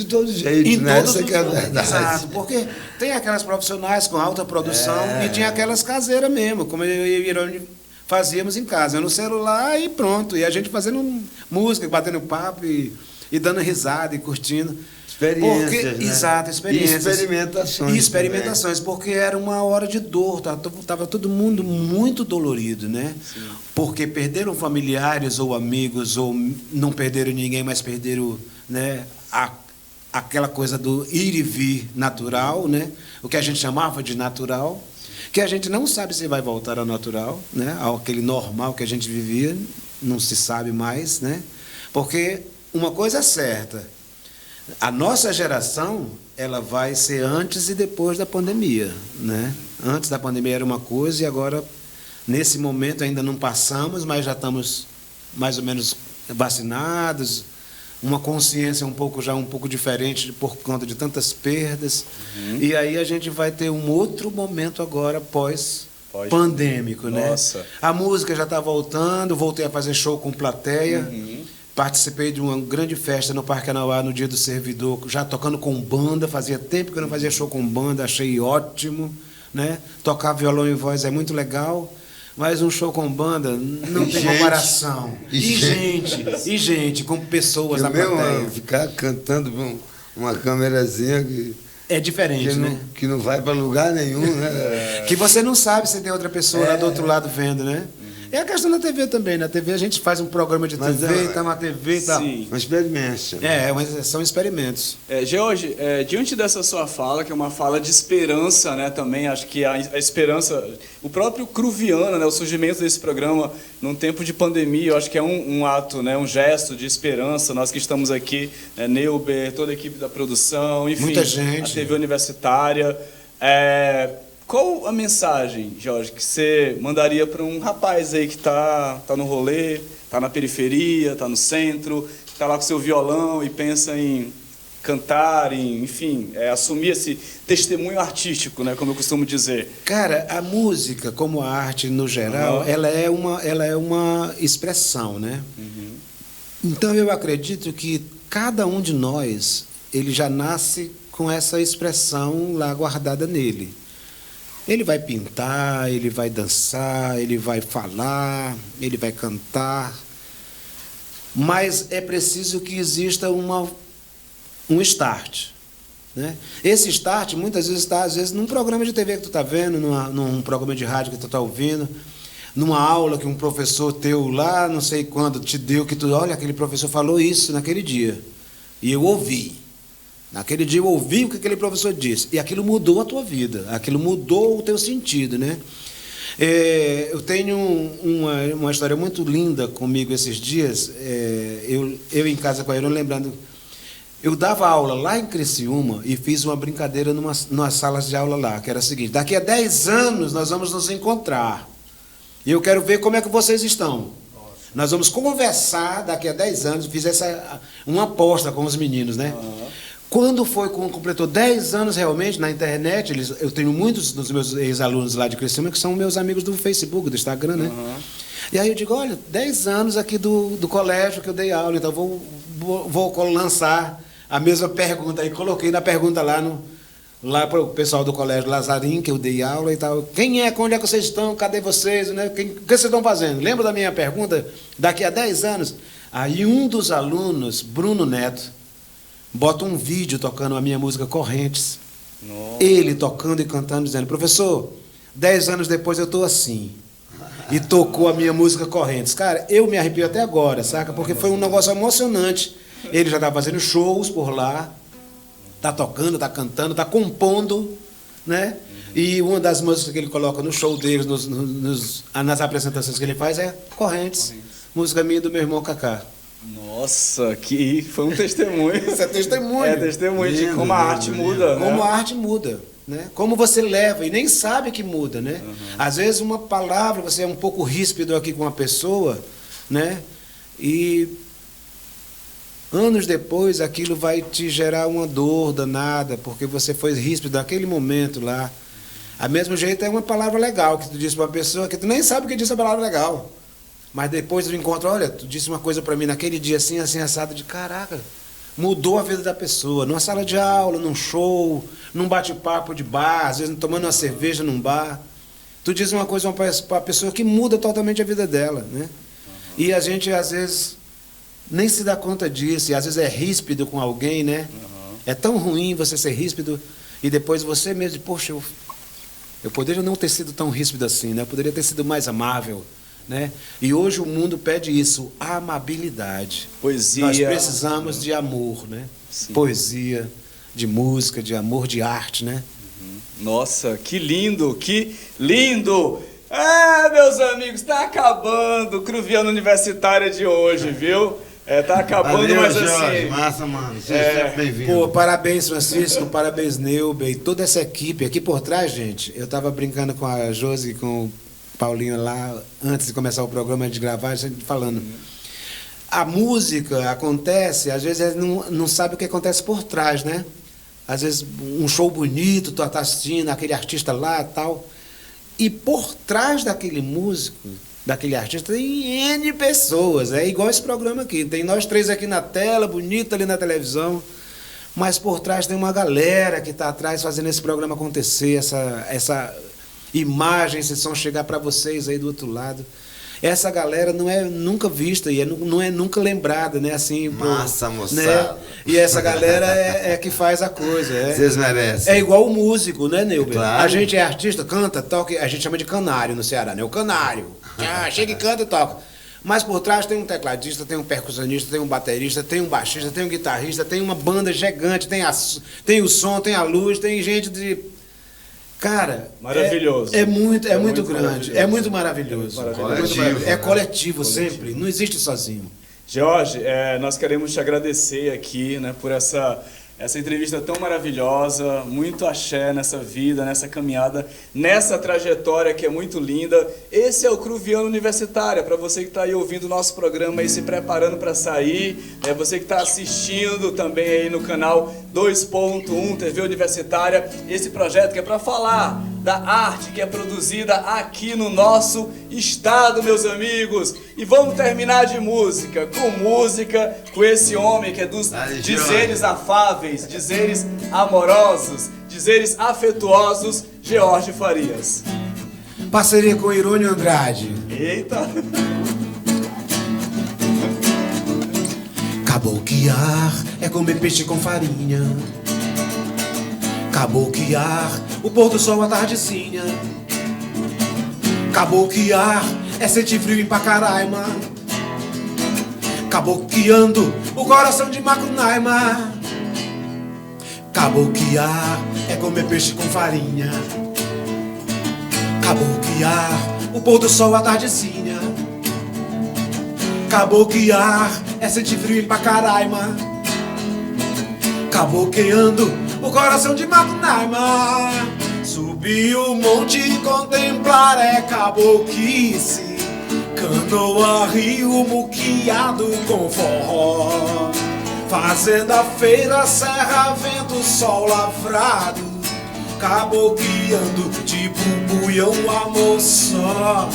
todo jeito, né? Essa que é a verdade. Exato, porque tem aquelas profissionais com alta produção e tinha aquelas caseiras mesmo, como eu e o Irone fazíamos em casa, no celular e pronto. E a gente fazendo música, batendo papo e dando risada e curtindo. Experiências, né? Exato, experiências. E experimentações, porque era uma hora de dor, estava todo mundo muito dolorido, né? Sim. Porque perderam familiares ou amigos, ou não perderam ninguém, mas perderam, né, aquela coisa do ir e vir natural, né? O que a gente chamava de natural, que a gente não sabe se vai voltar ao natural, né? Aquele normal que a gente vivia, não se sabe mais, né? Porque uma coisa é certa, a nossa geração, ela vai ser antes e depois da pandemia, né? Antes da pandemia era uma coisa e agora, nesse momento, ainda não passamos, mas já estamos mais ou menos vacinados, uma consciência um pouco diferente por conta de tantas perdas. E aí a gente vai ter um outro momento agora pós-pandêmico, né? Nossa. A música já está voltando, voltei a fazer show com plateia. participei de uma grande festa no Parque Anauá no Dia do Servidor, já tocando com banda, fazia tempo que eu não fazia show com banda, achei ótimo, né? Tocar violão e voz é muito legal, mas um show com banda não tem comparação. E gente, com pessoas na plateia. Ficar cantando com uma câmerazinha que... É diferente, né? Que não vai para lugar nenhum, né? Que você não sabe se tem outra pessoa lá do outro lado vendo, né? É a questão da TV também. Na TV a gente faz um programa de TV, está na TV e tal. Sim. Uma experiência. São experimentos. George, diante dessa sua fala, que é uma fala de esperança, né, também, acho que a esperança, o próprio Cruviana, né, o surgimento desse programa num tempo de pandemia, eu acho que é um ato, né, um gesto de esperança. Nós que estamos aqui, Neuber, toda a equipe da produção, enfim, muita gente. A TV universitária. Qual a mensagem, Jorge, que você mandaria para um rapaz aí que tá no rolê, tá na periferia, tá no centro, que tá lá com seu violão e pensa em cantar, enfim, assumir esse testemunho artístico, né, como eu costumo dizer? Cara, a música, como a arte no geral, ela é uma expressão, né? Uhum. Então eu acredito que cada um de nós, ele já nasce com essa expressão lá guardada nele. Ele vai pintar, ele vai dançar, ele vai falar, ele vai cantar. Mas é preciso que exista um start, né? Esse start, muitas vezes, está num programa de TV que tu está vendo, num programa de rádio que tu está ouvindo, numa aula que um professor teu lá, não sei quando, te deu, que tu, olha, aquele professor falou isso naquele dia. E eu ouvi. Naquele dia eu ouvi o que aquele professor disse, e aquilo mudou a tua vida, aquilo mudou o teu sentido, né? Eu tenho uma história muito linda comigo esses dias, eu em casa com a Irã, lembrando, eu dava aula lá em Criciúma e fiz uma brincadeira numas salas de aula lá, que era a seguinte: daqui a 10 anos nós vamos nos encontrar, e eu quero ver como é que vocês estão. Nós vamos conversar daqui a 10 anos, fiz uma aposta com os meninos, né? Quando completou 10 anos realmente na internet, eu tenho muitos dos meus ex-alunos lá de Criciúma que são meus amigos do Facebook, do Instagram, né? E aí eu digo, olha, 10 anos aqui do colégio que eu dei aula, então vou lançar a mesma pergunta. Aí coloquei na pergunta lá para o pessoal do Colégio Lazarim, que eu dei aula e tal. Quem é? Onde é que vocês estão? Cadê vocês? Né? O que vocês estão fazendo? Lembra da minha pergunta? Daqui a 10 anos? Aí um dos alunos, Bruno Neto, bota um vídeo tocando a minha música Correntes. Nossa. Ele tocando e cantando, dizendo, professor, 10 anos depois eu estou assim. E tocou a minha música Correntes. Cara, eu me arrepio até agora, saca? Porque foi um negócio emocionante. Ele já está fazendo shows por lá, está tocando, está cantando, está compondo, né? E uma das músicas que ele coloca no show dele, nas apresentações que ele faz, é Correntes. Música minha e do meu irmão Cacá. Nossa, que foi um testemunho. Isso é testemunho. É testemunho de como a arte muda, né? Como a arte muda, né? Como você leva e nem sabe que muda, né? Às vezes uma palavra, você é um pouco ríspido aqui com uma pessoa, né? E anos depois aquilo vai te gerar uma dor danada, porque você foi ríspido naquele momento lá. A mesmo jeito é uma palavra legal que tu disse para uma pessoa que tu nem sabe o que disse a palavra legal. Mas depois do encontro, olha, tu disse uma coisa para mim naquele dia assim, assado, de caraca, mudou a vida da pessoa. Numa sala de aula, num show, num bate-papo de bar, às vezes tomando uma cerveja num bar. Tu diz uma coisa para a pessoa que muda totalmente a vida dela, né? E a gente, às vezes, nem se dá conta disso, e às vezes é ríspido com alguém, né? É tão ruim você ser ríspido, e depois você mesmo, poxa, eu poderia não ter sido tão ríspido assim, né? Eu poderia ter sido mais amável. Né? E hoje o mundo pede isso, amabilidade. Poesia. Nós precisamos de amor, né? Sim. Poesia, de música, de amor, de arte, né? Nossa, que lindo, que lindo! Meus amigos, está acabando o Cruviana Universitária de hoje, viu? Tá acabando, valeu, mas Jorge, assim... massa, mano. Seja bem-vindo. Pô, parabéns, Francisco, parabéns, Neuber, e toda essa equipe aqui por trás, gente. Eu estava brincando com a Josi e com o Paulinho lá, antes de começar o programa de gravar, a gente falando. A música acontece, às vezes não sabe o que acontece por trás, né? Às vezes um show bonito, tu tá assistindo, aquele artista lá e tal. E por trás daquele músico daquele artista, tem N pessoas. É igual esse programa aqui. Tem nós três aqui na tela, bonito ali na televisão. Mas por trás tem uma galera que está atrás fazendo esse programa acontecer, essa imagem, esse som chegar para vocês aí do outro lado. Essa galera não é nunca vista e não é nunca lembrada, né? Assim, Massa, moçada. Né? E essa galera é que faz a coisa. Vocês merecem. É igual o músico, né, Neuber? Claro. A gente é artista, canta, toca, a gente chama de canário no Ceará, né? O canário. Chega e canta e toca. Mas por trás tem um tecladista, tem um percussionista, tem um baterista, tem um baixista, tem um guitarrista, tem uma banda gigante, tem o som, tem a luz, tem gente de... Cara, maravilhoso. É muito grande, é muito maravilhoso. Coletivo, é coletivo sempre, não existe sozinho. Jorge, nós queremos te agradecer aqui, né, por essa entrevista tão maravilhosa, muito axé nessa vida, nessa caminhada, nessa trajetória que é muito linda. Esse é o Cruviano Universitária, para você que está aí ouvindo o nosso programa aí, se preparando para sair, você que está assistindo também aí no canal 2.1 TV Universitária, esse projeto que é para falar da arte que é produzida aqui no nosso estado, meus amigos. E vamos terminar de música, com esse homem que é dos dizeres afáveis, dizeres amorosos, dizeres afetuosos, George Farias. Parceria com Irônio Andrade. Eita! Caboclear é comer peixe com farinha. Caboclear, o pôr do sol à tardecinha. Caboclear é sentir frio em Pacaraima. Cabocleando o coração de Macunaíma. Caboclear é comer peixe com farinha. Caboclear, o pôr do sol à tardecinha. Caboclear é sentir frio em Pacaraima. Cabocleando o coração de Macunaíma. Subir o monte e contemplar é caboclice. Canoa, rio, muquiado com forró. Fazenda, feira, serra, vento, sol lavrado. Cabocleando tipo buião, amor só.